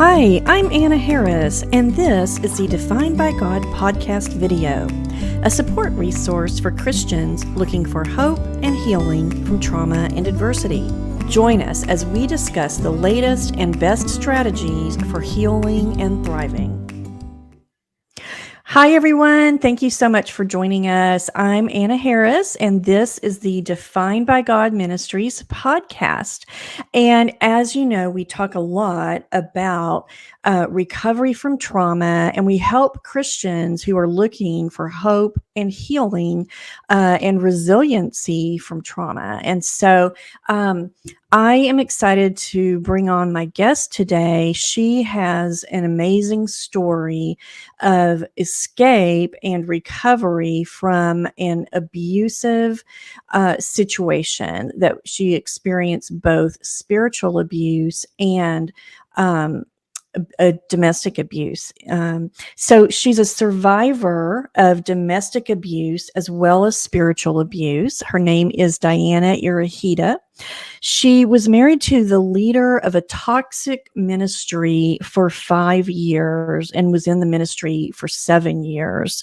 Hi, I'm Anna Harris, and this is the Defined by God podcast video, a support resource for Christians looking for hope and healing from trauma and adversity. Join us as we discuss the latest and best strategies for healing and thriving. Hi, everyone. Thank you so much for joining us. I'm Anna Harris, and this is the Defined by God Ministries podcast. And as you know, we talk a lot about recovery from trauma, and we help Christians who are looking for hope and healing and resiliency from trauma. And so I am excited to bring on my guest today. She has an amazing story of escape and recovery from an abusive situation that she experienced, both spiritual abuse and a domestic abuse. So she's a survivor of domestic abuse as well as spiritual abuse. Her name is Diana Iraheta. She was married to the leader of a toxic ministry for 5 years and was in the ministry for 7 years.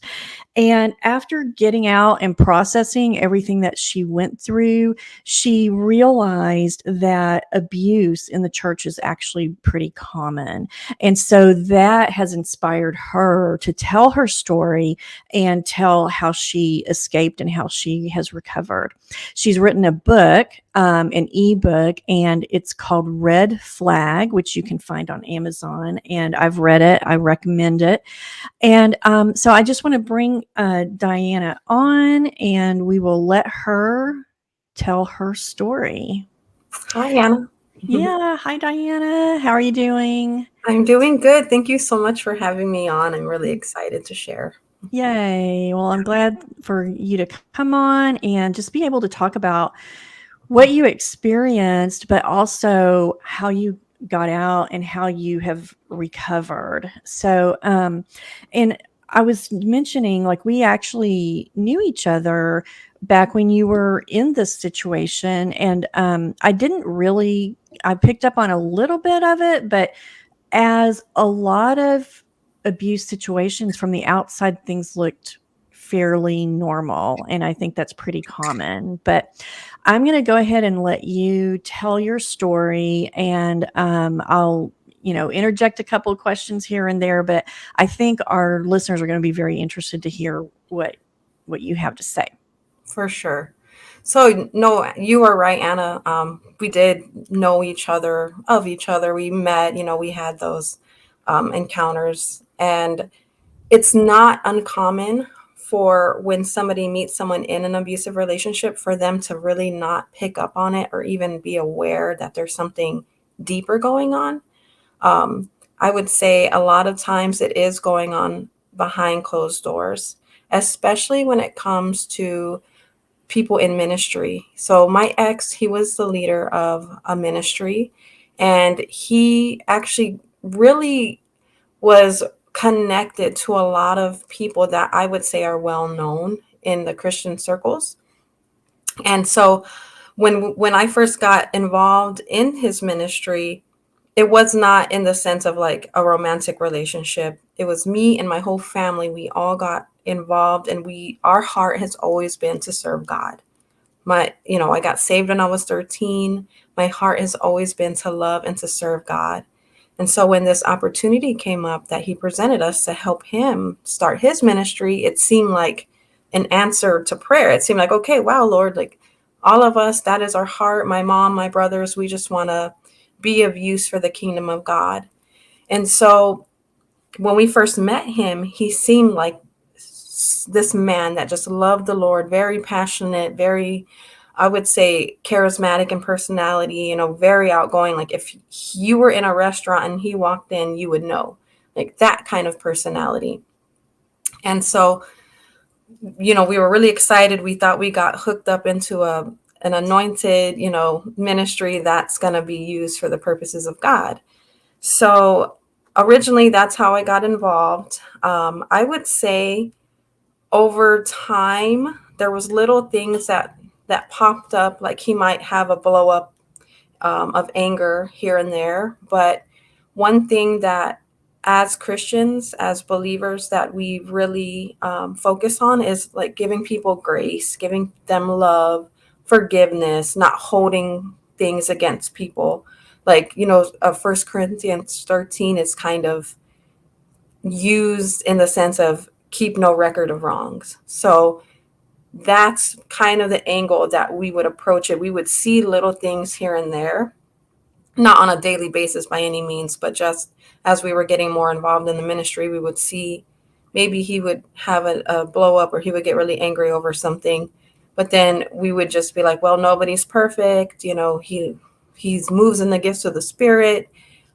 And after getting out and processing everything that she went through, she realized that abuse in the church is actually pretty common. And so that has inspired her to tell her story and tell how she escaped and how she has recovered. She's written a book, an ebook, and it's called Red Flag, which you can find on Amazon. And I've read it. I recommend it. And so I just want to bring Diana on, and we will let her tell her story. Hi, Anna. Yeah. Hi, Diana. How are you doing? I'm doing good. Thank you so much for having me on. I'm really excited to share. Yay. Well, I'm glad for you to come on and just be able to talk about what you experienced, but also how you got out and how you have recovered. So, and I was mentioning, like, we actually knew each other back when you were in this situation. And I picked up on a little bit of it, but as a lot of abuse situations from the outside, things looked fairly normal. And I think that's pretty common. But I'm going to go ahead and let you tell your story, and I'll interject a couple of questions here and there, but I think our listeners are going to be very interested to hear what you have to say. For sure. So, no, you are right, Anna. We did know of each other. We met, we had those encounters. And it's not uncommon for when somebody meets someone in an abusive relationship for them to really not pick up on it or even be aware that there's something deeper going on. I would say a lot of times it is going on behind closed doors, especially when it comes to people in ministry. So my ex, he was the leader of a ministry, and he actually really was connected to a lot of people that I would say are well known in the Christian circles. And so when I first got involved in his ministry, it was not in the sense of like a romantic relationship. It was me and my whole family. We all got involved, and our heart has always been to serve God. I got saved when I was 13. My heart has always been to love and to serve God. And so when this opportunity came up that he presented us to help him start his ministry, it seemed like an answer to prayer. It seemed like, okay, wow, Lord, like all of us, that is our heart. My mom, my brothers, we just want to be of use for the kingdom of God. And so when we first met him, he seemed like this man that just loved the Lord, very passionate, very, I would say, charismatic in personality, very outgoing. Like if you were in a restaurant and he walked in, you would know, like that kind of personality. And so, we were really excited. We thought we got hooked up into an anointed, ministry that's going to be used for the purposes of God. So originally, that's how I got involved. I would say over time, there was little things that popped up, like he might have a blow up of anger here and there. But one thing that as Christians, as believers, that we really focus on is like giving people grace, giving them love, forgiveness, not holding things against people. Like, you know, 1 Corinthians 13 is kind of used in the sense of keep no record of wrongs. So that's kind of the angle that we would approach it. We would see little things here and there, not on a daily basis by any means, but just as we were getting more involved in the ministry, we would see maybe he would have a blow up or he would get really angry over something. But then we would just be like, well, nobody's perfect. You know, he's moves in the gifts of the spirit.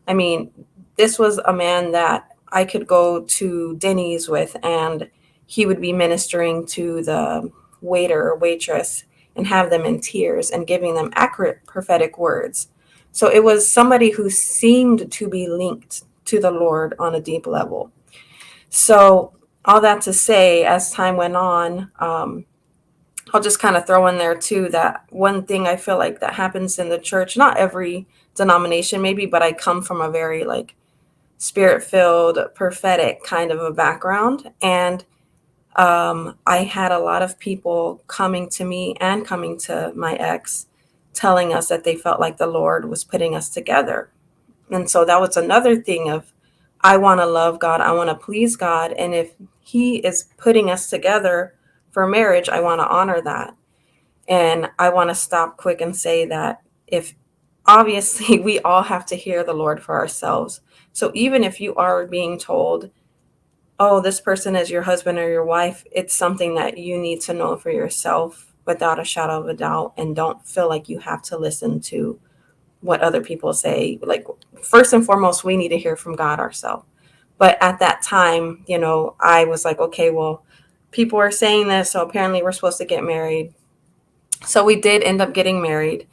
I mean, this was a man that I could go to Denny's with, and he would be ministering to the waiter or waitress and have them in tears and giving them accurate prophetic words. So it was somebody who seemed to be linked to the Lord on a deep level. So, all that to say, as time went on, I'll just kind of throw in there too that one thing I feel like that happens in the church, not every denomination maybe, but I come from a very like spirit filled, prophetic kind of a background. And I had a lot of people coming to me and coming to my ex telling us that they felt like the Lord was putting us together. And so that was another thing of I want to love God, I want to please God, and if he is putting us together for marriage, I want to honor that. And I want to stop quick and say that if obviously we all have to hear the Lord for ourselves. So even if you are being told, oh, this person is your husband or your wife, it's something that you need to know for yourself without a shadow of a doubt, and don't feel like you have to listen to what other people say. Like, first and foremost, we need to hear from God ourselves. But at that time, you know, I was like, okay, well, people are saying this, so apparently we're supposed to get married. So we did end up getting married.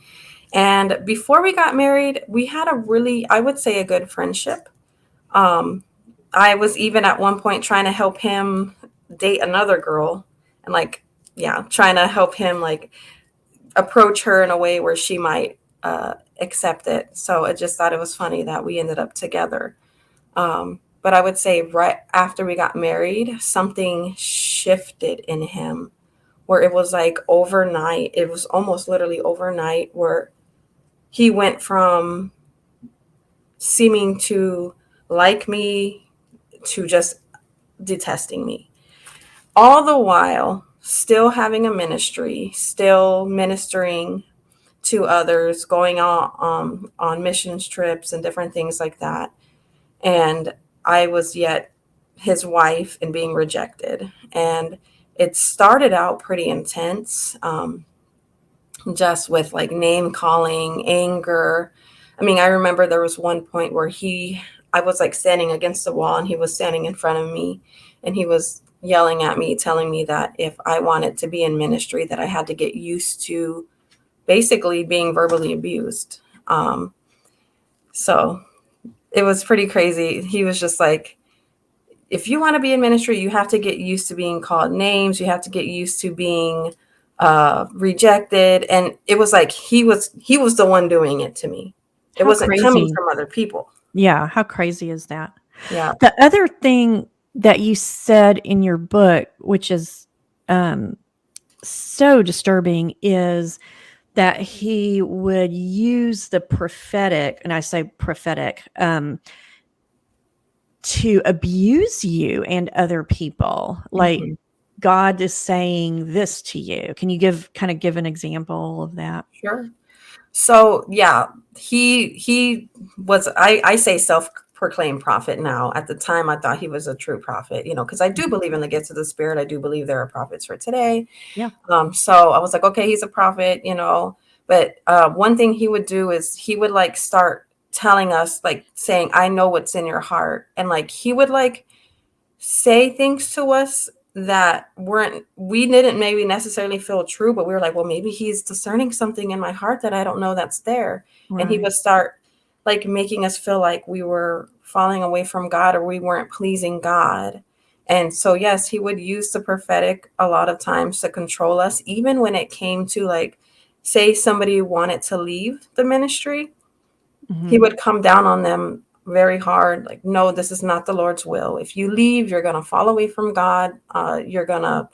And before we got married, we had a really, I would say, a good friendship. Um, I was even at one point trying to help him date another girl and like, yeah, trying to help him like approach her in a way where she might accept it. So I just thought it was funny that we ended up together. But I would say right after we got married, something shifted in him where it was like overnight. It was almost literally overnight where he went from seeming to like me to just detesting me. All the while still having a ministry, still ministering to others, going on missions trips and different things like that. And I was yet his wife and being rejected. And it started out pretty intense, just with like name calling, anger. I mean, I remember there was one point where I was like standing against the wall and he was standing in front of me and he was yelling at me, telling me that if I wanted to be in ministry, that I had to get used to basically being verbally abused. So it was pretty crazy. He was just like, if you want to be in ministry, you have to get used to being called names. You have to get used to being rejected. And it was like he was the one doing it to me. It How wasn't coming crazy. from other people. Yeah, how crazy is that? Yeah. The other thing that you said in your book, which is um, so disturbing, is that he would use the prophetic, and I say prophetic, to abuse you and other people. Like Hmm. God is saying this to you. Can you give an example of that? Sure. So yeah, he was I say self-proclaimed prophet now. At the time I thought he was a true prophet, you know, because I do Mhm. believe in the gifts of the spirit. I do believe there are prophets for today. Yeah. So I was like, okay, he's a prophet, you know. But one thing he would do is he would like start telling us, like saying, I know what's in your heart. And like he would like say things to us that we didn't maybe necessarily feel true, but we were like, well, maybe he's discerning something in my heart that I don't know that's there. And he Right. would start like making us feel like we were falling away from God or we weren't pleasing God. And so yes, he would use the prophetic a lot of times to control us, even when it came to like say somebody wanted to leave the ministry, he Mhm. would come down on them very hard. Like, no, this is not the Lord's will. If you leave, you're going to fall away from God. You're going to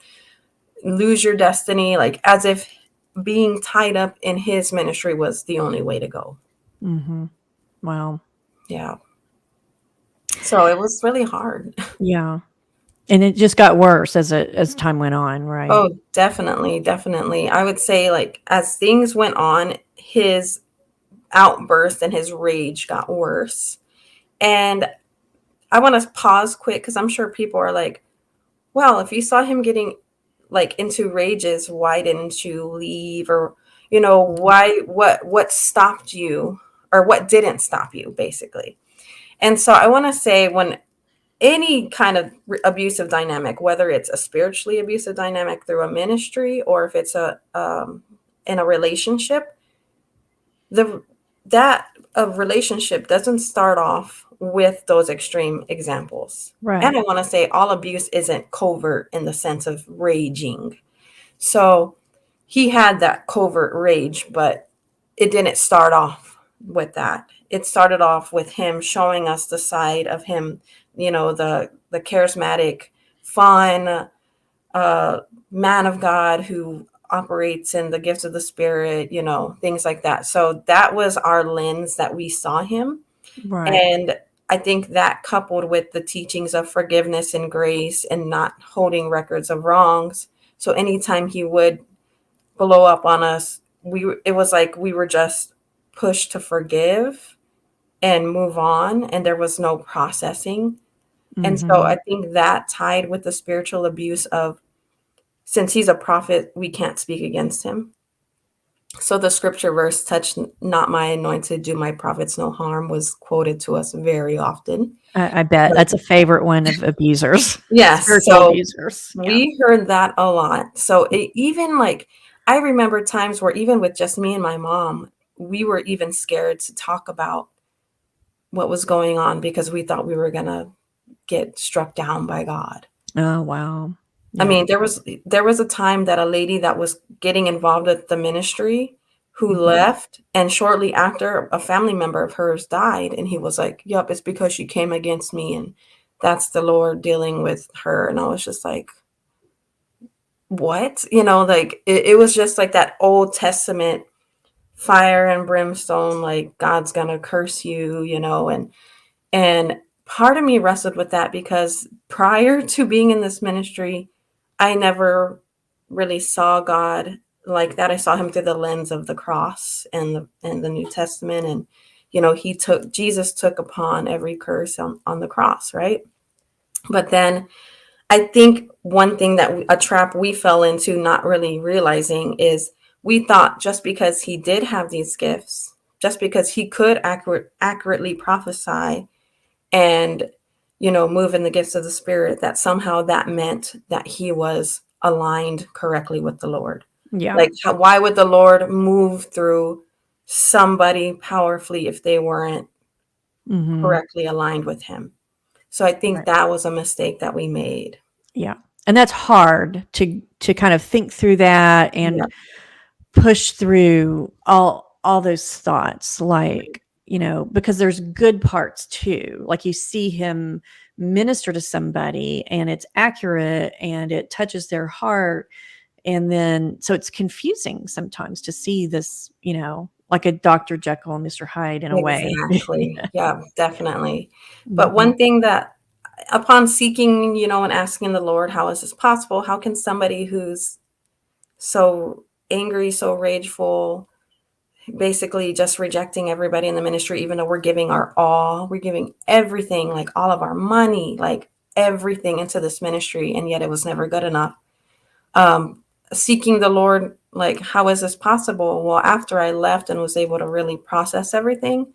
lose your destiny. Like, as if being tied up in his ministry was the only way to go. Mm-hmm. Wow. Yeah. So it was really hard. Yeah. And it just got worse as time went on, right? Oh, definitely, definitely. I would say, like, as things went on, his outburst and his rage got worse. And I want to pause quick because I'm sure people are like, well, if you saw him getting like into rages, why didn't you leave? Or, why, what stopped you, or what didn't stop you, basically. And so I want to say, when any kind of abusive dynamic, whether it's a spiritually abusive dynamic through a ministry, or if it's in a relationship, the that a relationship doesn't start off with those extreme examples. And Right. I want to say, all abuse isn't covert in the sense of raging. So he had that covert rage, but it didn't start off with that. It started off with him showing us the side of him, the charismatic, fun, uh, man of God who operates in the gifts of the Spirit, things like that. So that was our lens that we saw him. Right. And I think that, coupled with the teachings of forgiveness and grace and not holding records of wrongs. So anytime he would blow up on us, it was like we were just pushed to forgive and move on, and there was no processing. And so Mm-hmm. I think that tied with the spiritual abuse of, since he's a prophet, we can't speak against him. So the scripture verse, touch not my anointed, do my prophets no harm, was quoted to us very often. I bet But that's a favorite one of abusers, yes, spiritual so abusers. Yeah. we heard that a lot. So even like, I remember times where, even with just me and my mom, we were even scared to talk about what was going on because we thought we were going to get struck down by God. Oh, wow. I Yeah. mean, there was a time that a lady that was getting involved with the ministry who Mhm. left, and shortly after, a family member of hers died, and he was like, "Yup, it's because she came against me, and that's the Lord dealing with her." And I was just like, "What?" Like, it was just like that Old Testament fire and brimstone, like, God's gonna curse you, and part of me wrestled with that because prior to being in this ministry, I never really saw God like that. I saw him through the lens of the cross and the New Testament. And, Jesus took upon every curse on the cross, right? But then I think one thing a trap we fell into, not really realizing, is we thought just because he did have these gifts, just because he could accurately prophesy and move in the gifts of the Spirit, that somehow that meant that he was aligned correctly with the Lord. Yeah. Like, why would the Lord move through somebody powerfully if they weren't Mhm. correctly aligned with him? So I think Right. that was a mistake that we made. Yeah. And that's hard to kind of think through that and Yeah, push through all those thoughts, like, because there's good parts too. Like, you see him minister to somebody and it's accurate and it touches their heart, and then so it's confusing sometimes to see this, like a Dr. Jekyll and Mr. Hyde in a way. exactly. Yeah, definitely. But Mhm. one thing that, upon seeking, and asking the Lord, how is this possible? How can somebody who's so angry, so rageful, basically just rejecting everybody in the ministry, even though we're giving our all, we're giving everything, like all of our money, like everything into this ministry, and yet it was never good enough. Seeking the Lord, like, how is this possible? Well, after I left and was able to really process everything,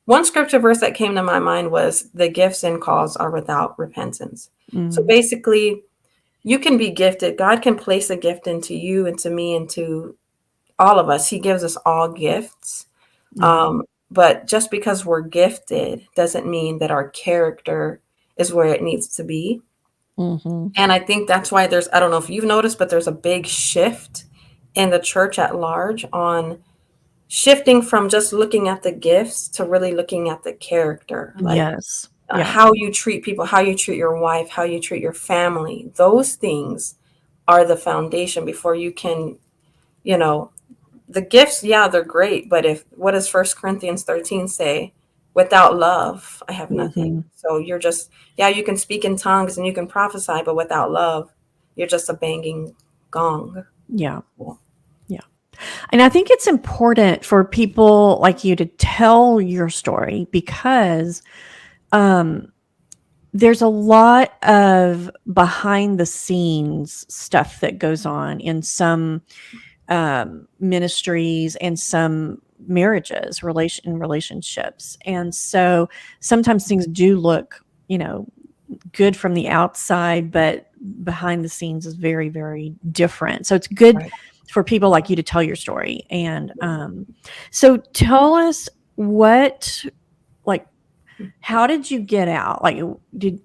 one scripture verse that came to my mind was, the gifts and calls are without repentance. So Mm. basically, you can be gifted. God can place a gift into you, into me, into all of us. He gives us all gifts. Mhm. But just because we're gifted doesn't mean that our character is where it needs to be. Mhm. And I think that's why I don't know if you've noticed, but there's a big shift in the church at large on shifting from just looking at the gifts to really looking at the character, like Yes. Yeah. how you treat people, how you treat your wife, how you treat your family. Those things are the foundation before you can, you know, the gifts, yeah, they're great, but if what does First Corinthians 13 say? Without love, I have nothing. Mhm. So you're just, yeah, you can speak in tongues and you can prophesy, but without love, you're just a banging gong. Yeah. Yeah. And I think it's important for people like you to tell your story because um, there's a lot of behind the scenes stuff that goes on in some ministries and some marriages, relationships. And so sometimes things do look, good from the outside, but behind the scenes is very, very different. So it's good Right. for people like you to tell your story. And so tell us what, like, how did you get out? Like,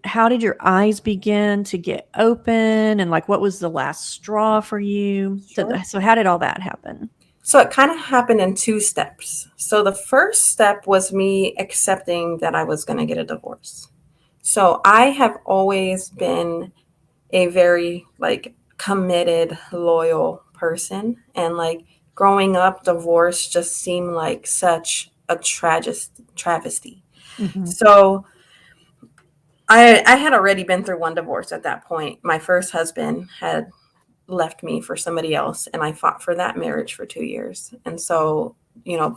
how did your eyes begin to get open? And like, what was the last straw for you? So, Sure. so how did all that happen? So it kind of happened in two steps. So the first step was me accepting that I was going to get a divorce. So I have always been a very like committed, loyal person. And like growing up, divorce just seemed like such a travesty. Hmm. So I had already been through one divorce at that point. My first husband had left me for somebody else, and I fought for that marriage for 2 years. And so,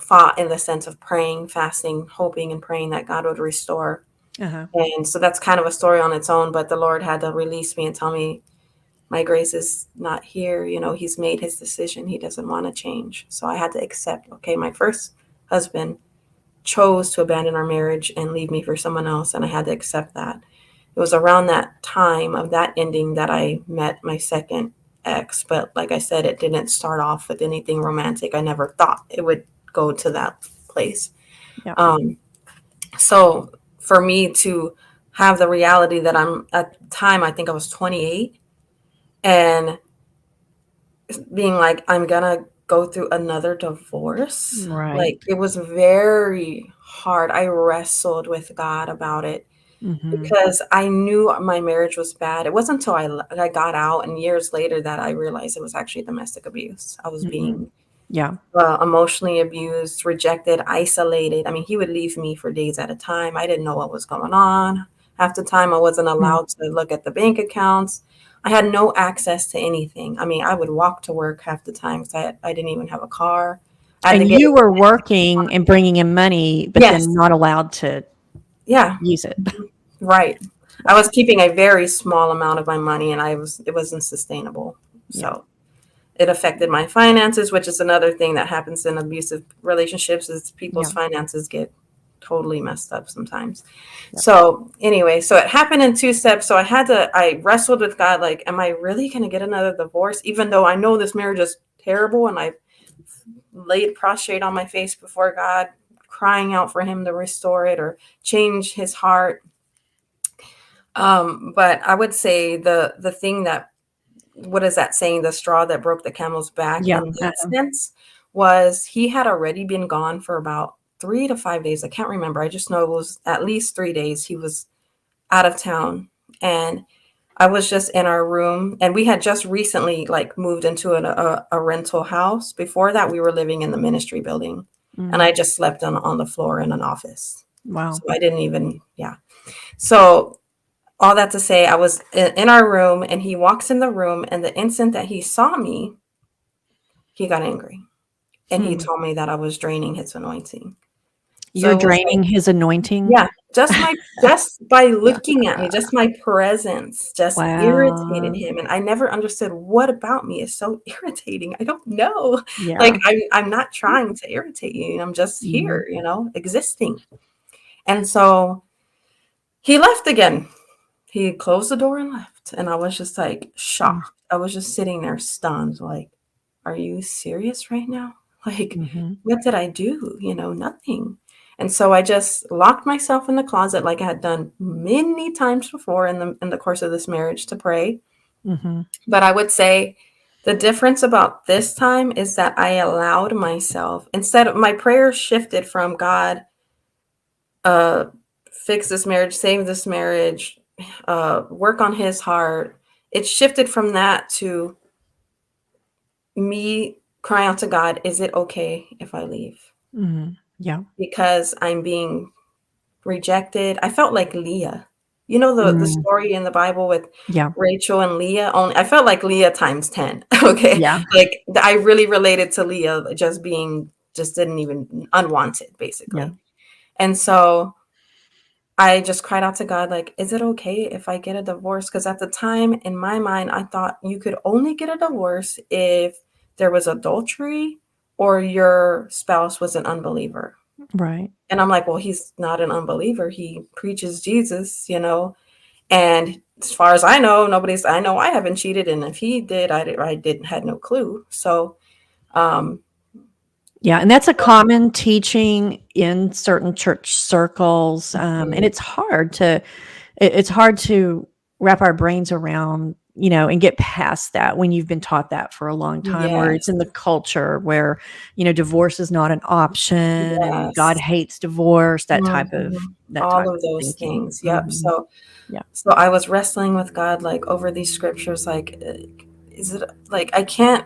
fought in the sense of praying, fasting, hoping and praying that God would restore. Uh-huh. And so that's kind of a story on its own, but the Lord had to release me and tell me my grace is not here. He's made his decision. He doesn't want to change. So I had to accept, okay, my first husband chose to abandon our marriage and leave me for someone else. And I had to accept that. It was around that time of that ending that I met my second ex. But like I said, it didn't start off with anything romantic. I never thought it would go to that place. Yeah. Um, so for me to have the reality that I'm at the time, I think I was 28, and being like, I'm gonna go through another divorce. Right. Like it was very hard. I wrestled with God about it Hmm. because I knew my marriage was bad. It wasn't until I got out and years later that I realized it was actually domestic abuse. I was Hmm. being Yeah. emotionally abused, rejected, isolated. I mean, he would leave me for days at a time. I didn't know what was going on. Half the time, I wasn't Mm. allowed to look at the bank accounts. I had no access to anything. I mean, I would walk to work half the time because I didn't even have a car. I had to And get you it. were working and bringing in money, but then Yes. not allowed to Yeah. use it. Right. I Yeah. was keeping a very small amount of my money, and it wasn't sustainable. Yeah. So it affected my finances, which is another thing that happens in abusive relationships is people's Yeah. finances get totally messed up sometimes. Yeah. So anyway, so it happened in two steps. So I wrestled with God, like, am I really going to get another divorce? Even though I know this marriage is terrible, and I laid prostrate on my face before God, crying out for him to restore it or change his heart. But I would say the thing that, what is that saying? The straw that broke the camel's back Yeah. in that sense was he had already been gone for about 3 to 5 days. I can't remember. I just know it was at least 3 days. He was out of town, and I was just in our room, and we had just recently like moved into a rental house. Before that, we were living in the ministry building, and Mm. I just slept on the floor in an office. So Wow. I didn't even, yeah. So all that to say, I was in our room, and he walks in the room, and the instant that he saw me, he got angry, and he Hmm. told me that I was draining his anointing. So You're it was like, draining his anointing. yeah, just by Yeah. looking at me, just my presence just irritated Wow. him, and I never understood what about me is so irritating. I don't know. Like Yeah. I'm not trying to irritate you. I'm just Hmm. here, existing. And so he left again. He closed the door and left, and I was just like shocked. I was just sitting there stunned, like, "Are you serious right now? Like, Mm-hmm. what did I do? Nothing." And so I just locked myself in the closet like I had done many times before in the course of this marriage to pray. Mm-hmm. But I would say The difference about this time is that I allowed myself, instead of my prayer shifted from God, uh, fix this marriage, save this marriage, work on his heart. It shifted from that to me crying out to God, is it okay if I leave? Yeah. Because I'm being rejected. I felt like Leah. You know the Mm. story in the Bible with Yeah. Rachel and Leah? Only I felt like Leah times 10. Okay. Yeah. Like I really related to Leah just being just didn't even unwanted Yeah. basically. And so I just cried out to God, like, is it okay if I get a divorce? Because at the time in my mind, I thought you could only get a divorce if there was adultery or your spouse was an unbeliever. Right. And I'm like, well, he's not an unbeliever. He preaches Jesus, you know. And as far as I know, I know I haven't cheated. And if he did, I didn't, had no clue. So, um, Yeah, and that's a common teaching in certain church circles, and mhm, it's hard to wrap our brains around, and get past that when you've been taught that for a long time, where it's yes, in the culture where, divorce is not an option and God yes. hates divorce, Mhm. that All type of of those thinking. things. Yep. Mhm. So, Yeah. so I was wrestling with God, like over these scriptures, like, is it like I can't,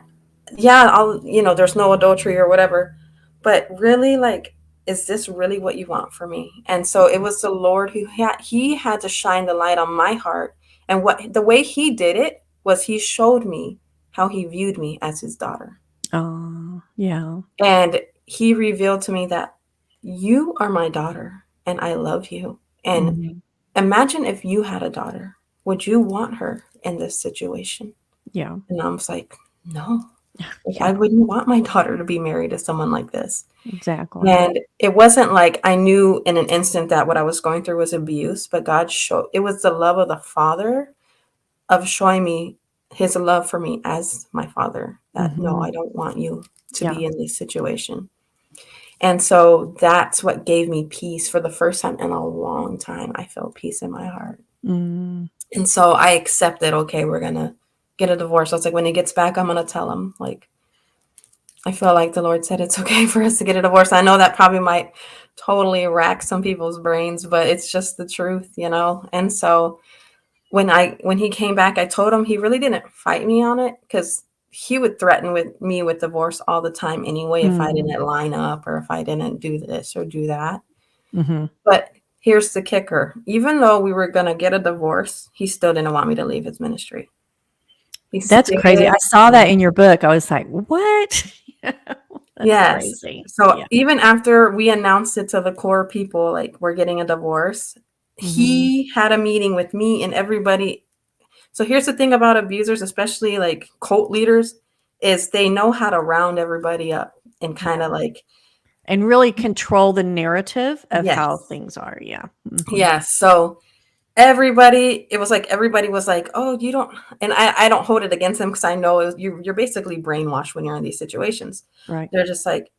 yeah, there's no adultery or whatever, but really, like, is this really what you want for me? And so it was the Lord he had to shine the light on my heart. And the way he did it was he showed me how he viewed me as his daughter. Oh, yeah. And he revealed to me that you are my daughter and I love you. And Mhm. imagine if you had a daughter, would you want her in this situation? Yeah. And I was like, no, like, Yeah, I wouldn't want my daughter to be married to someone like this. exactly. And it wasn't like I knew in an instant that what I was going through was abuse, but God showed it was the love of the Father of showing me his love for me as my father, that no, I Mhm. don't want you to Yeah. be in this situation. And so that's what gave me peace for the first time in a long time. I felt peace in my heart. Mm. And so I accepted, okay, we're going to get a divorce. I was like, when he gets back, I'm going to tell him, like, I feel like the Lord said it's okay for us to get a divorce. I know that probably might totally rack some people's brains, but it's just the truth, you know? And so when he came back, I told him he really didn't fight me on it because he would threaten with me with divorce all the time anyway if I Mm. didn't line up or if I didn't do this or do that. Mhm. But here's the kicker. Even though we were gonna get a divorce, he still didn't want me to leave his ministry. He That's crazy. still I saw that in your book. I was like, "What?" That's Yes. crazy. So Yeah. even after we announced it to the core people, like we're getting a divorce, Mhm. he had a meeting with me and everybody. So here's the thing about abusers, especially like cult leaders, is they know how to round everybody up and kind of Yeah. like, And really control the narrative of how yes, things are. Yeah. Mhm. yes. So everybody was like, oh, you don't, and I don't hold it against them because I know you're basically brainwashed when you're in these situations. Right. They're just like,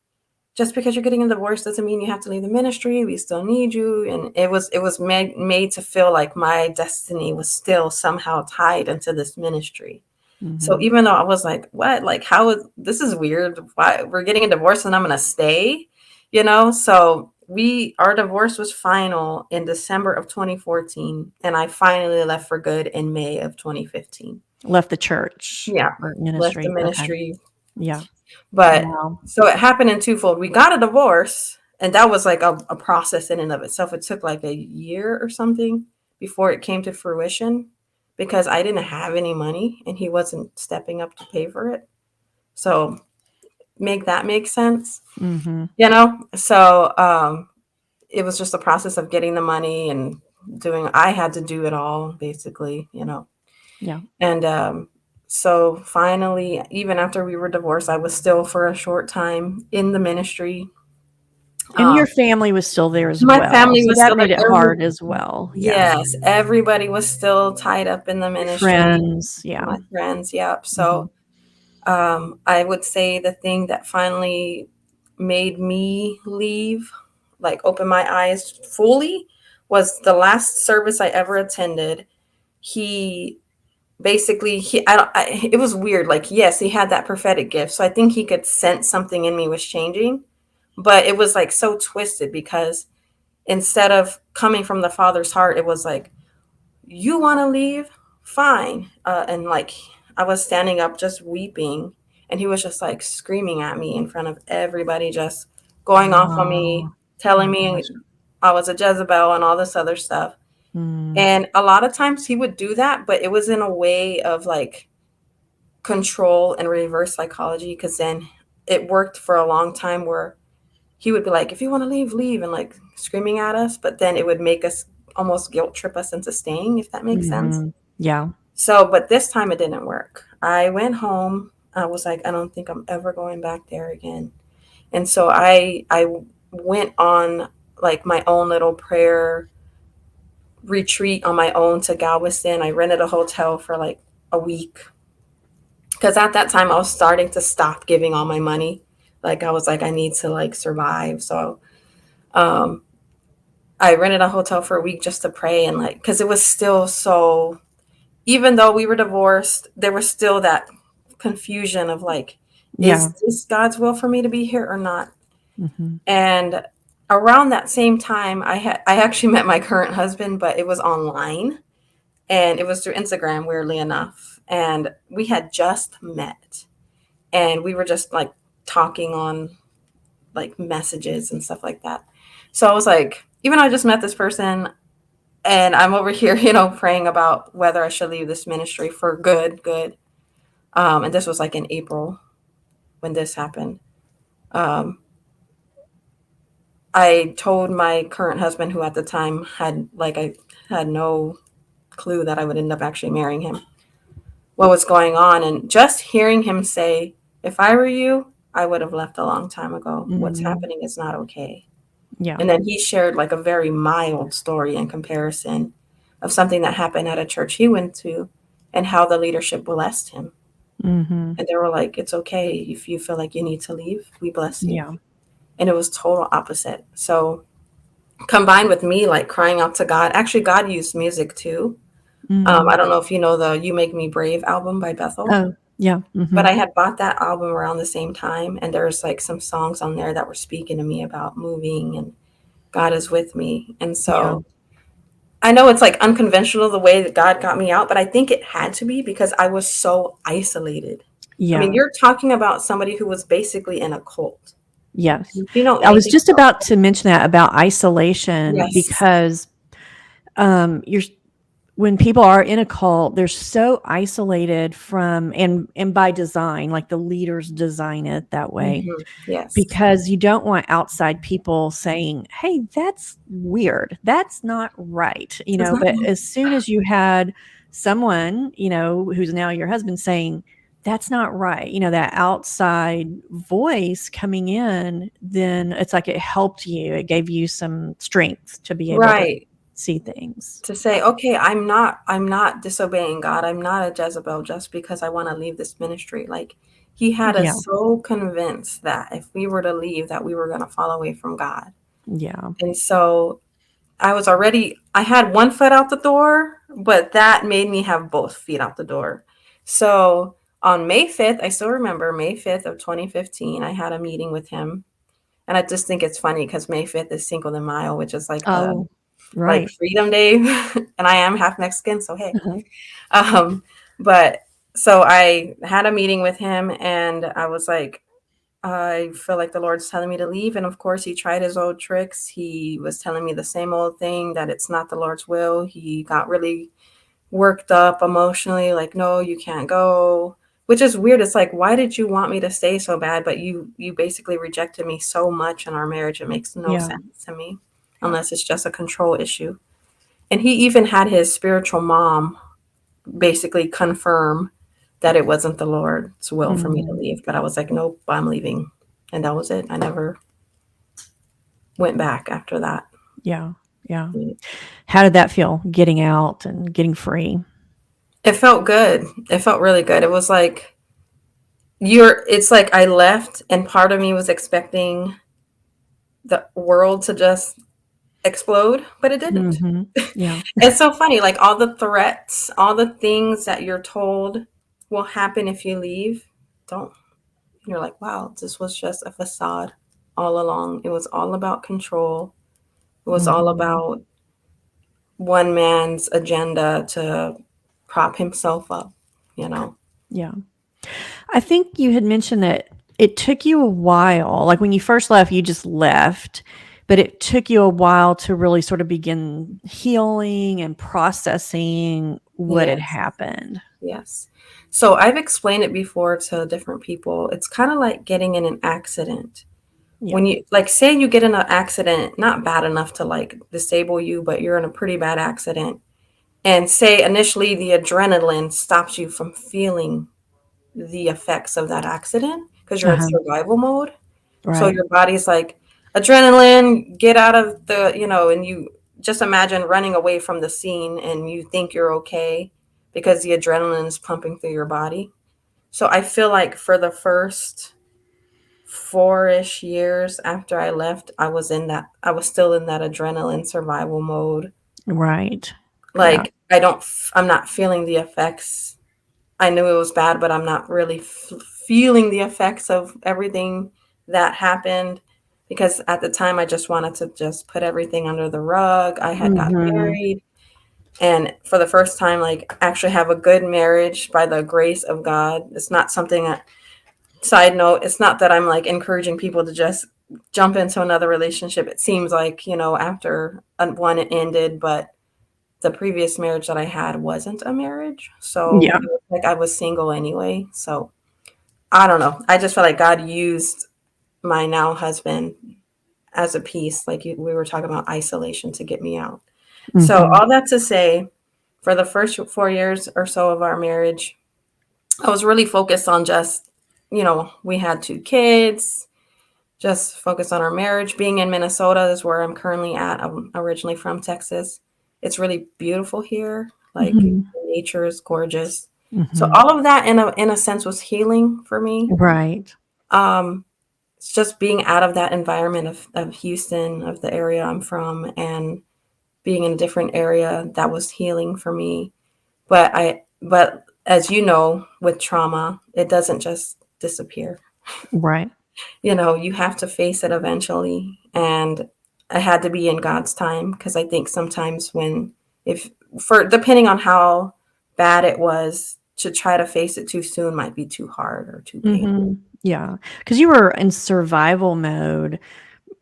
just because you're getting a divorce doesn't mean you have to leave the ministry. We still need you. And it was made to feel like my destiny was still somehow tied into this ministry. So Mhm. even though I was like, what? Like, how is this is weird. Why we're getting a divorce and I'm gonna stay, you know? So our divorce was final in December of 2014, and I finally left for good in May of 2015. Left the church Yeah, or left the ministry. Okay. ministry. Yeah. But Wow. so it happened in twofold. We got a divorce, and that was like a process in and of itself. It took like a year or something before it came to fruition because I didn't have any money and he wasn't stepping up to pay for it. So make that make sense, Mhm. you know? So it was just a process of getting the money and I had to do it all basically, you know. Yeah. And so finally, even after we were divorced, I was still for a short time in the ministry. And Um, your family was still there as my well. family So was that still there. made it hard as well. Yeah. Yes, everybody was still tied up in the Your ministry. friends. Yeah. My friends, yep. Mhm. So I would say the thing that finally made me leave, like open my eyes fully, was the last service I ever attended. He basically it was weird. Like, yes, he had that prophetic gift, so I think he could sense something in me was changing, but it was like so twisted because instead of coming from the father's heart, it was like, you want to leave, fine. And like, I was standing up just weeping, and he was just like screaming at me in front of everybody, just going off on me, Oh, telling my me gosh. I was a Jezebel and all this other stuff. Mm, And a lot of times he would do that, but it was in a way of like control and reverse psychology, because then it worked for a long time where he would be like, if you want to leave, leave, and like screaming at us, but then it would make us almost guilt trip us into staying, if that makes sense. mhm. Yeah. So, but this time it didn't work. I went home. I was like, I don't think I'm ever going back there again. And so I went on like my own little prayer retreat on my own to Galveston. I rented a hotel for like a week, because at that time I was starting to stop giving all my money. Like, I was like, I need to like survive. So um, I rented a hotel for a week just to pray, and like, because it was still so, even though we were divorced, there was still that confusion of like, is Yeah. this God's will for me to be here or not? Mhm. And around that same time, I actually met my current husband, but it was online, and it was through Instagram, weirdly enough. And we had just met, and we were just like talking on like messages and stuff like that. So I was like, even though I just met this person, and I'm over here, praying about whether I should leave this ministry for good, good. And this was like in April when this happened. Um, I told my current husband, who at the time I had no clue that I would end up actually marrying him, what was going on. And just hearing him say, if I were you, I would have left a long time ago. What's Mhm. happening is not okay. Yeah. And then he shared like a very mild story in comparison of something that happened at a church he went to, and how the leadership blessed him. Mhm. And they were like, it's okay if you feel like you need to leave, we bless you. Yeah. And it was total opposite. So combined with me like crying out to God, actually God used music too. I Mm. don't know if you know the You Make Me Brave album by Bethel, Oh, yeah. but Mhm. I had bought that album around the same time, and there's like some songs on there that were speaking to me about moving and God is with me. And Yeah. so I know it's like unconventional the way that God got me out, but I think it had to be because I was so isolated. I mean, Yeah. you're talking about somebody who was basically in a cult. Yes. Do you know I was anything just about about cult? to mention that about isolation Yes. because, you're when people are in a cult, they're so isolated from and by design, like the leaders design it that way. Yes. Because you don't want outside people saying, "Hey, that's weird. That's not right." It's not. But as soon as you had someone, who's now your husband saying, "That's not right," that outside voice coming in, then it's like it helped you. It gave you some strength to be able to Right. see things. To say, okay, I'm not disobeying God. I'm not a Jezebel just because I want to leave this ministry. Like, he had Yeah. us so convinced that if we were to leave, that we were going to fall away from God. Yeah. And so I had one foot out the door, but that made me have both feet out the door. So on May 5th, I still remember May 5th of 2015, I had a meeting with him. And I just think it's funny because May 5th is Cinco de Mayo, which is like the Oh, like right. Freedom Day. And I am half Mexican, so hey. Uh-huh. Um, but so I had a meeting with him, and I was like, I feel like the Lord's telling me to leave. And of course, he tried his old tricks. He was telling me the same old thing, that it's not the Lord's will. He got really worked up emotionally, like, no, you can't go, which is weird. It's like, why did you want me to stay so bad? But you basically rejected me so much in our marriage. It makes no Yeah. sense to me Yeah. unless it's just a control issue. And he even had his spiritual mom basically confirm that it wasn't the Lord's will for me to Mhm. leave. But I was like, nope, I'm leaving. And that was it. I never went back after that. Yeah. Yeah. How did that feel, getting out and getting free? It felt good. It felt really good. It was like it's like I left, and part of me was expecting the world to just explode, but it didn't. Mhm. Yeah. It's so funny, like all the threats, all the things that you're told will happen if you leave, don't. You're like, wow, this was just a facade all along. It was all about control. It was all Mhm. about one man's agenda to prop himself up, you know? Yeah. I think you had mentioned that it took you a while, like, when you first left, you just left, but it took you a while to really sort of begin healing and processing what had Yes, happened. yes. So I've explained it before to different people. It's kind of like getting in an accident. Yeah. When you, like, say you get in an accident, not bad enough to like disable you, but you're in a pretty bad accident. And say initially the adrenaline stops you from feeling the effects of that accident because you're in Uh-huh. survival mode. So Right. your body's like, adrenaline, get out of the, you know, and you just imagine running away from the scene and you think you're okay because the adrenaline is pumping through your body. So I feel like for the first 4-ish years after I left, I was still in that adrenaline survival mode. Right. Yeah. Like, I'm not feeling the effects. I knew it was bad, but I'm not really feeling the effects of everything that happened because at the time I just wanted to just put everything under the rug. I had got Mhm. married and for the first time, like, actually have a good marriage by the grace of God. It's not something that, side note, it's not that I'm like encouraging people to just jump into another relationship. It seems like, after one it ended, but the previous marriage that I had wasn't a marriage. So Yeah. it was like I was single anyway. So I don't know. I just felt like God used my now husband as a piece, like we were talking about isolation to get me out. So Mhm. all that to say, for the first 4 years or so of our marriage, I was really focused on just, we had 2 kids, just focus on our marriage. Being in Minnesota is where I'm currently at. I'm originally from Texas. It's really beautiful here. Like, Mhm. nature is gorgeous. So Mhm. all of that in a sense was healing for me. Right. Um, it's just being out of that environment of Houston, of the area I'm from, and being in a different area, that was healing for me. But as you know, with trauma, it doesn't just disappear. Right. You have to face it eventually. And I had to be in God's time because I think sometimes if for depending on how bad it was, to try to face it too soon might be too hard or too painful. Mhm. Yeah. Because you were in survival mode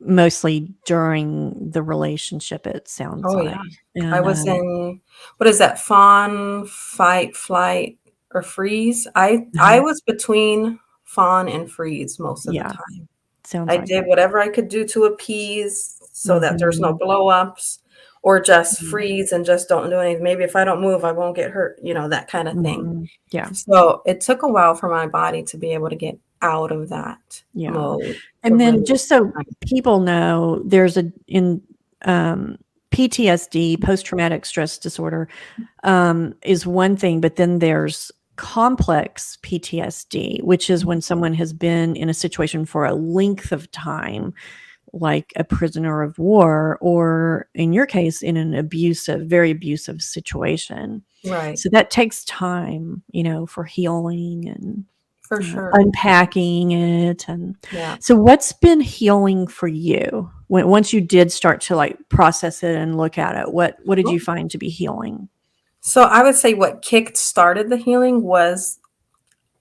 mostly during the relationship, it sounds Oh yeah. like. I And, was in, what is that, fawn, fight, flight, or freeze? I uh-huh. was between fawn and freeze most of the Yeah, time. sounds I like did it. whatever I could do to appease so that there's no Mhm. blow ups or just Mhm. freeze and just don't do anything. Maybe if I don't move, I won't get hurt, that kind of thing. Mhm. Yeah, So it took a while for my body to be able to get out of that yeah. mode to And then really. just so people know, there's um, PTSD, post-traumatic stress disorder, is one thing, but then there's complex PTSD, which is when someone has been in a situation for a length of time, like a prisoner of war, or in your case, in an very abusive situation. Right. So that takes time, for healing and For sure. unpacking it. And Yeah. so, what's been healing for you once you did start to like process it and look at it? What did you find to be healing? So I would say what kick started the healing was,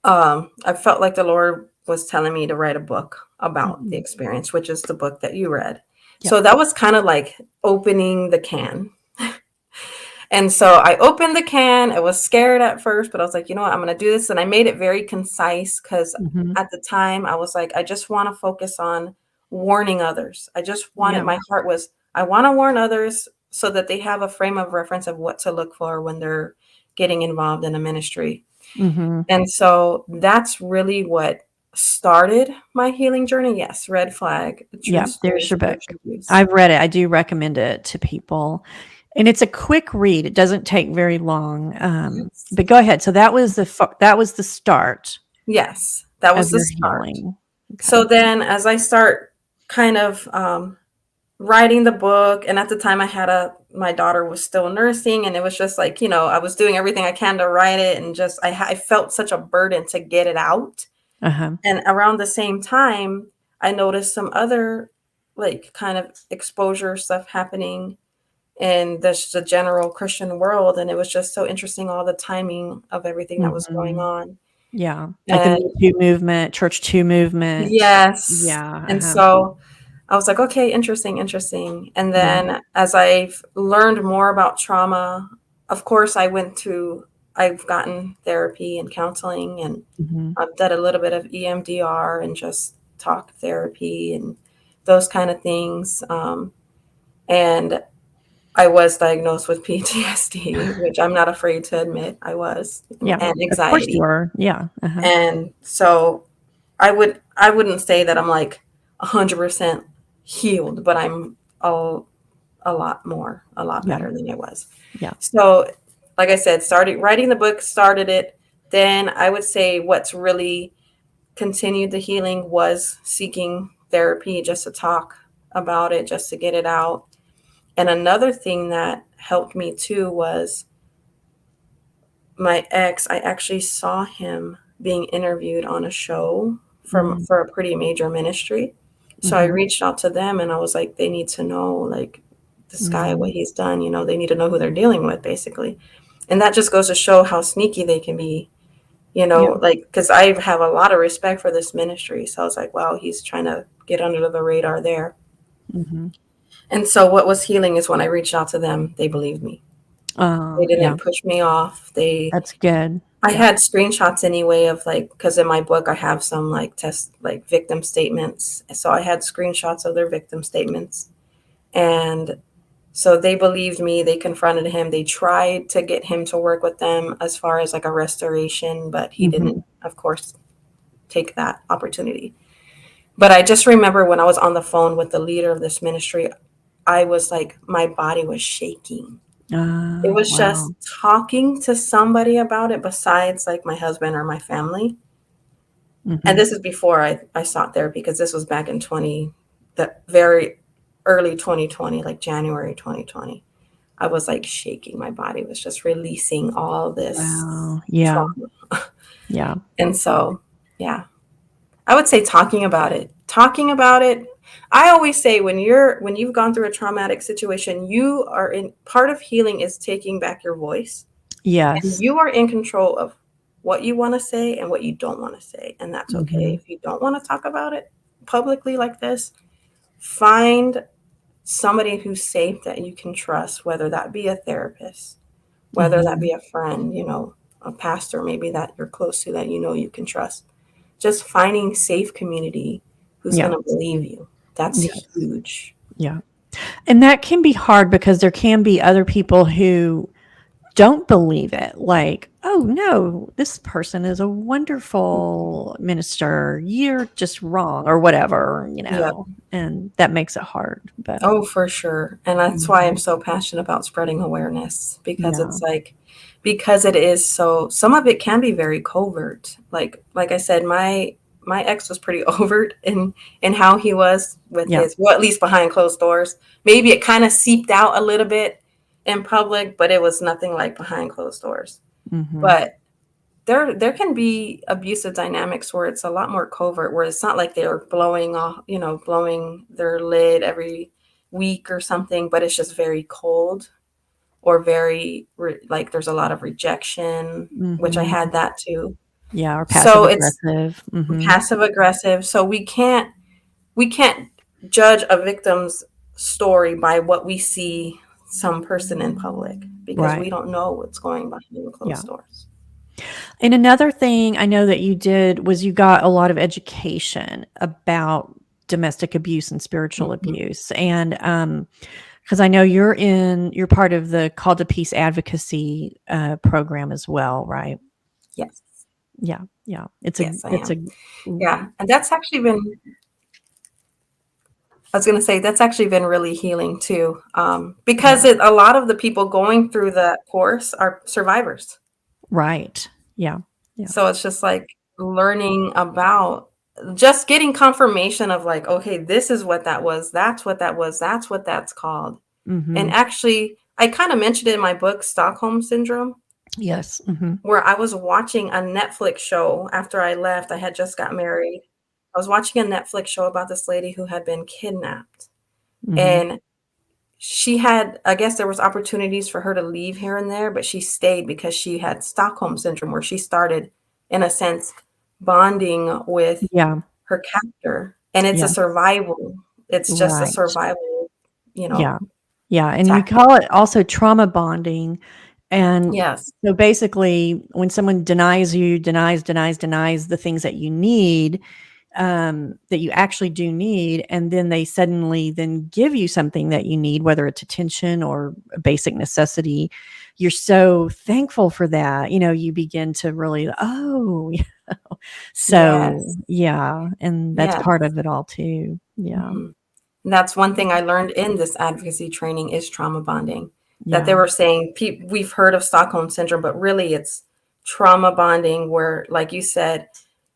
I felt like the Lord was telling me to write a book about the Mhm. experience, which is the book that you read. Yeah. So that was kind of like opening the can. And so I opened the can. I was scared at first, but I was like, you know what, I'm going to do this. And I made it very concise because Hmm. at the time I was like, I just want to focus on warning others. Yeah. My heart was, I want to warn others so that they have a frame of reference of what to look for when they're getting involved in a ministry. Hmm. And so that's really what started my healing journey. Yes, red flag, the true Yeah. story of There's your book. spiritual abuse. I've read it. I do recommend it to people. And it's a quick read. It doesn't take very long. Yes. But go ahead. So that was the start Yes, that of was the your start. healing. So Okay. then as I start kind of writing the book, and at the time I had a my daughter was still nursing, and it was just like, I was doing everything I can to write it, and just I felt such a burden to get it out. Uh-huh. And around the same time, I noticed some other like kind of exposure stuff happening in the general Christian world, and it was just so interesting all the timing of everything that was going Mhm. on. Yeah. Like the And Me Too movement, Church Too movement. yes. Yeah, And uh-huh. so I was like, okay, interesting, interesting. And Yeah. then as I've learned more about trauma, of course, I've gotten therapy and counseling, and Mhm. I've done a little bit of EMDR and just talk therapy and those kind of things. And I was diagnosed with PTSD, which I'm not afraid to admit I was, Yeah. and Of course you anxiety. are. Yeah. Uh-huh. And so I wouldn't say that I'm like 100% healed, but I'm a lot Yeah. better than I was. Yeah. So, like I said, started writing the book, started it. Then I would say what's really continued the healing was seeking therapy, just to talk about it, just to get it out. And another thing that helped me too was my ex. I actually saw him being interviewed on a show Mm. for a pretty major ministry. So I Mhm. reached out to them, and I was like, they need to know, like, this guy, what Mhm. he's done, they need to know who they're dealing with, basically. And that just goes to show how sneaky they can be, Yeah. like, because I have a lot of respect for this ministry. So I was like, wow, he's trying to get under the radar there. Mhm. And so what was healing is when I reached out to them, they believed me. They Yeah. didn't push me off. That's good. I Yeah. had screenshots anyway of, like, because in my book I have some like victim statements. So I had screenshots of their victim statements. And so they believed me. They confronted him. They tried to get him to work with them as far as like a restoration, but he Mhm. didn't, of course, take that opportunity. But I just remember when I was on the phone with the leader of this ministry, I was like, my body was shaking. It was Wow. just talking to somebody about it besides like my husband or my family. And Mhm. this is before I sought therapy, because this was back in the very early 2020, like January 2020. I was like shaking. My body was just releasing all this Wow. Yeah. trauma. Yeah. And so, yeah, I would say talking about it. Talking about it. I always say when you've gone through a traumatic situation, you are in part of healing is taking back your voice, and Yes. you are in control of what you want to say and what you don't want to say. And that's okay. Mhm. If you don't want to talk about it publicly like this, find somebody who's safe that you can trust, whether that be a therapist, whether that Mhm. be a friend, a pastor maybe that you're close to that you can trust. Just finding safe community who's going Yeah. to believe you. That's Yes. huge. Yeah. And that can be hard because there can be other people who don't believe it. Like, oh no, this person is a wonderful minister. You're just wrong or whatever, Yeah. and that makes it hard. But Oh, for sure. And that's why I'm mhm. so passionate about spreading awareness, because Yeah. it's like, because it is so, some of it can be very covert. Like I said, my ex was pretty overt in how he was with Yeah. his, well, at least behind closed doors. Maybe it kind of seeped out a little bit in public, but it was nothing like behind closed doors. Mhm. But there can be abusive dynamics where it's a lot more covert, where it's not like they're blowing off, blowing their lid every week or something, but it's just very cold, or very like there's a lot of rejection, which I Mhm. had that too. Yeah, or passive So it's aggressive. Mhm. passive aggressive. So we can't judge a victim's story by what we see some person in public, because Right. we don't know what's going behind Yeah. closed doors. And another thing I know that you did was you got a lot of education about domestic abuse and spiritual Mhm. abuse. And because I know you're part of the Call to Peace advocacy program as well, right? Yes. Yeah, yeah. Yes, I It's am. a Yeah, and that's actually been I was gonna say, that's actually been really healing too, because yeah, a lot of the people going through that course are survivors. right. Yeah, yeah. So it's just like learning about just getting confirmation of like, okay, this is what that was. That's what that was. That's what that's called. And Mhm. actually, I kind of mentioned it in my book, Stockholm Syndrome, Yes. Mhm. where I was watching a Netflix show after I left. I had just got married. I was watching a Netflix show about this lady who had been kidnapped. Mhm. And she had, I guess there was opportunities for her to leave here and there, but she stayed because she had Stockholm syndrome, where she started, in a sense, bonding with Yeah. her captor. And it's a Yeah. survival. It's just a Right. survival, you Yeah. know, Yeah, and we tactic. call it also trauma bonding, and Yes. so basically, when someone denies you, denies the things that you need, that you actually do need, and then they suddenly then give you something that you need, whether it's attention or a basic necessity, you're so thankful for that, you begin to really, "Oh," so, Yes. yeah, and that's Yes. part of it all too. Yeah. Mhm. And that's one thing I learned in this advocacy training is trauma bonding. That they Yeah. were saying we've heard of Stockholm syndrome, but really it's trauma bonding where, like you said,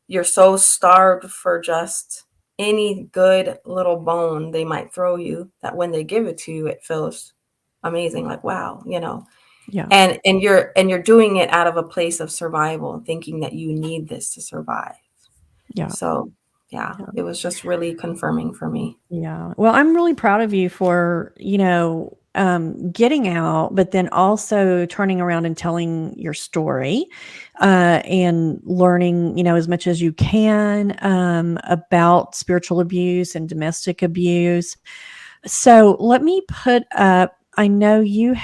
you're so starved for just any good little bone they might throw you that when they give it to you, it feels amazing, like wow, Yeah. and you're doing it out of a place of survival, thinking that you need this to survive. Yeah. So yeah, Yeah. it was just really confirming for me. Yeah. Well, I'm really proud of you for, getting out, but then also turning around and telling your story, and learning, as much as you can, about spiritual abuse and domestic abuse. So let me put up, I know you've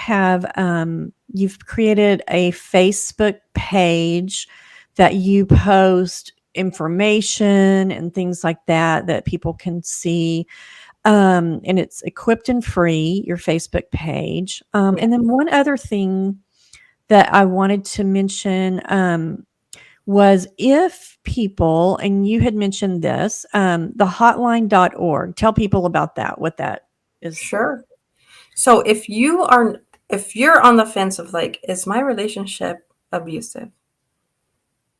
created a Facebook page that you post information and things like that people can see, and it's equipped and free, your Facebook page. Yeah, And then one other thing that I wanted to mention, was if people, and you had mentioned this, the hotline.org, tell people about that, what that is for. sure. So if you're on the fence of like, is my relationship abusive?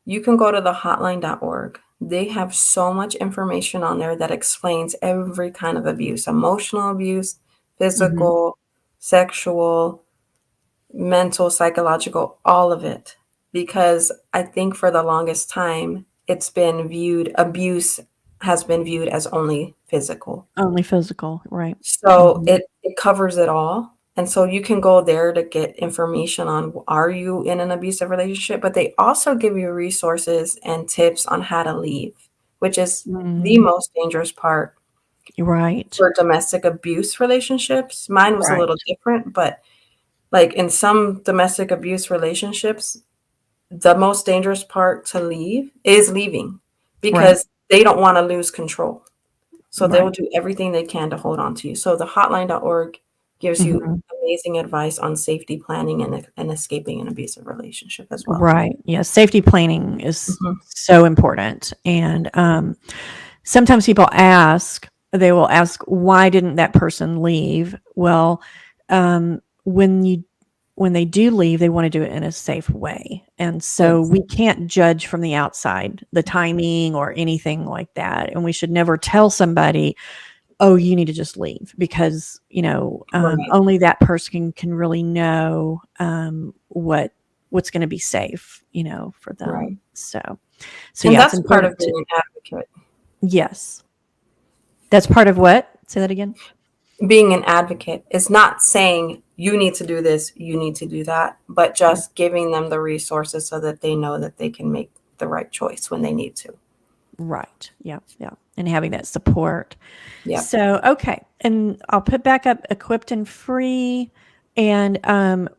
You can go to the hotline.org. They have so much information on there that explains every kind of abuse, emotional abuse, Mhm. physical, sexual, mental, psychological, all of it. Because I think for the longest time, abuse has been viewed as only physical. Only physical, right. So Mhm. it covers it all. And so you can go there to get information on, are you in an abusive relationship? But they also give you resources and tips on how to leave, which is the Mhm. most dangerous part Right. for domestic abuse relationships. Mine was a Right. little different, but like in some domestic abuse relationships, the most dangerous part to leave is leaving Right. because they don't want to lose control. So they will Right. do everything they can to hold on to you. So the hotline.org gives you Mhm. amazing advice on safety planning and escaping an abusive relationship as well. Right. Yeah, safety planning is Mhm. so important, and, sometimes they will ask, "Why didn't that person leave?" Well, um, when you when they do leave, they wanna do it in a safe way, and so Yes, we can't judge from the outside the timing or anything like that, and we should never tell somebody, "Oh, you need to just leave," because, right, only that person can really know, what's gonna be safe, for right. them. So And yeah, it's that's part of important to. being an advocate. Yes. That's part of what? Say that again? Being an advocate is not saying you need to do this, you need to do that, but Yeah. just giving them the resources so that they know that they can make the right choice when they need to. Right. Yeah, yeah, and having that support. Yep. So, okay, and I'll put back up equipped and free, and,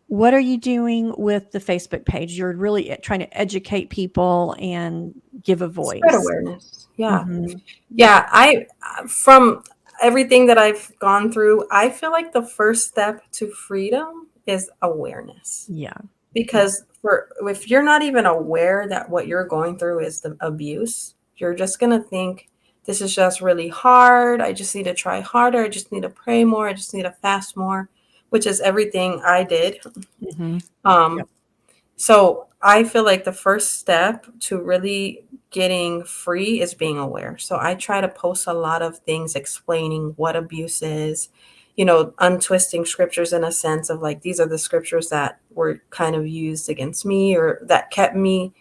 what are you doing with the Facebook page? You're really trying to educate people and give a Spread voice. awareness. Yeah. Mhm. Yeah. Yeah, from everything that I've gone through, I feel like the first step to freedom is awareness. Yeah. Yeah. Because for if you're not even aware that what you're going through is the abuse, you're just going to think this is just really hard. I just need to try harder. I just need to pray more. I just need to fast more, which is everything I did. Mhm. Um Yep. so I feel like the first step to really getting free is being aware. So I try to post a lot of things explaining what abuse is, untwisting scriptures in a sense of like, these are the scriptures that were kind of used against me or that kept me,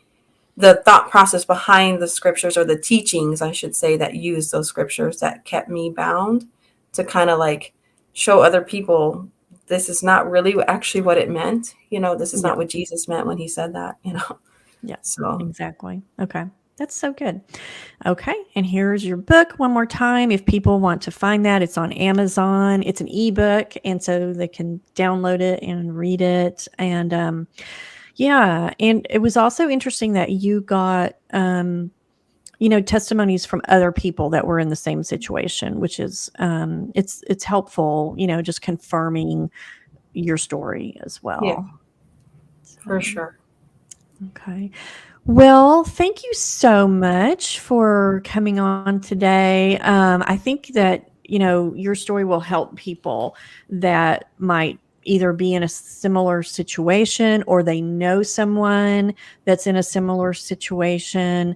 the thought process behind the scriptures or the teachings, I should say, that use those scriptures that kept me bound, to kind of like show other people this is not really actually what it meant. This is Yeah. not what Jesus meant when he said that. Yeah. So, Exactly. Okay. That's so good. Okay. And here's your book one more time. If people want to find that, it's on Amazon. It's an ebook. And so they can download it and read it. And yeah. And it was also interesting that you got, testimonies from other people that were in the same situation, which is, it's helpful, just confirming your story as yeah, well. for So, sure. okay. Well, thank you so much for coming on today. I think that, your story will help people that might either be in a similar situation or they know someone that's in a similar situation.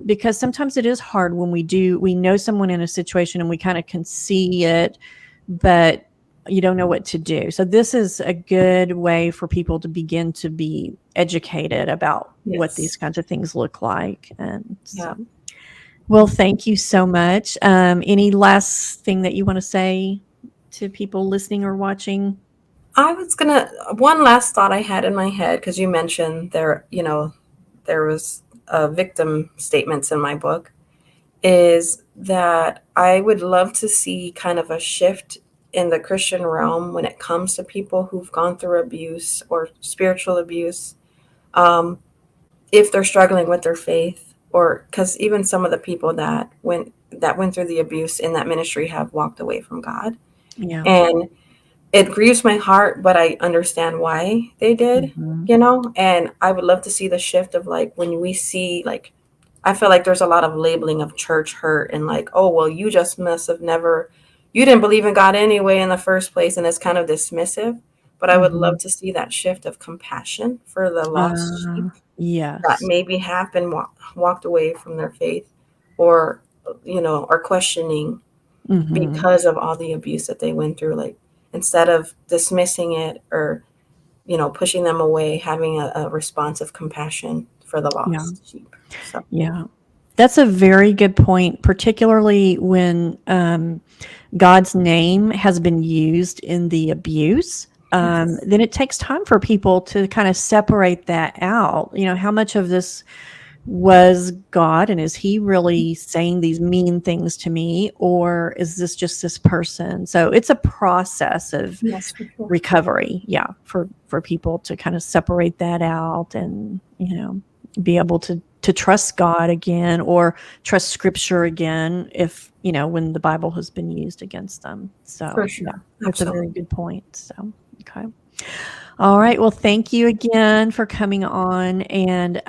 Because sometimes it is hard when we know someone in a situation and we kind of can see it, but you don't know what to do. So this is a good way for people to begin to be educated about what these Yes. kinds of things look like. And Yeah. so, well, thank you so much. Any last thing that you want to say to people listening or watching? One last thought I had in my head, because you mentioned there was victim statements in my book, is that I would love to see kind of a shift in the Christian realm when it comes to people who've gone through abuse or spiritual abuse, um, if they're struggling with their faith, or because even some of the people that went through the abuse in that ministry have walked away from God. Yeah. And it grieves my heart, but I understand why they did, Hmm. and I would love to see the shift of like, when we see like, I feel like there's a lot of labeling of church hurt and like, oh, well, you just must have never, you didn't believe in God anyway in the first place. And it's kind of dismissive. But I would Hmm. love to see that shift of compassion for the lost sheep that Yes. maybe have been walked away from their faith, or, or questioning Hmm. because of all the abuse that they went through. Like, instead of dismissing it or, pushing them away, having a response of compassion for the Yeah. lost sheep. So, Yeah. That's a very good point, particularly when God's name has been used in the abuse. yes. Then it takes time for people to kind of separate that out. How much of this was God, and is he really saying these mean things to me, or is this just this person? So it's a process of Yes, for sure. recovery, yeah, for people to kind of separate that out and be able to trust God again, or trust scripture again, if when the Bible has been used against them. For So yeah, sure. that's a very Absolutely. good point. So okay. All right. Well, thank you again for coming on. And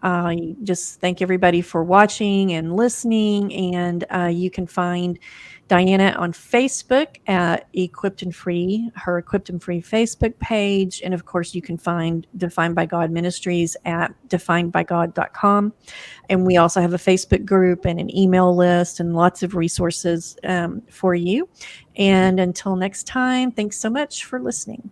I just thank everybody for watching and listening. And you can find Diana on Facebook at Equipped and Free, her Equipped and Free Facebook page. And of course, you can find Defined by God Ministries at definedbygod.com. And we also have a Facebook group and an email list and lots of resources for you. And until next time, thanks so much for listening.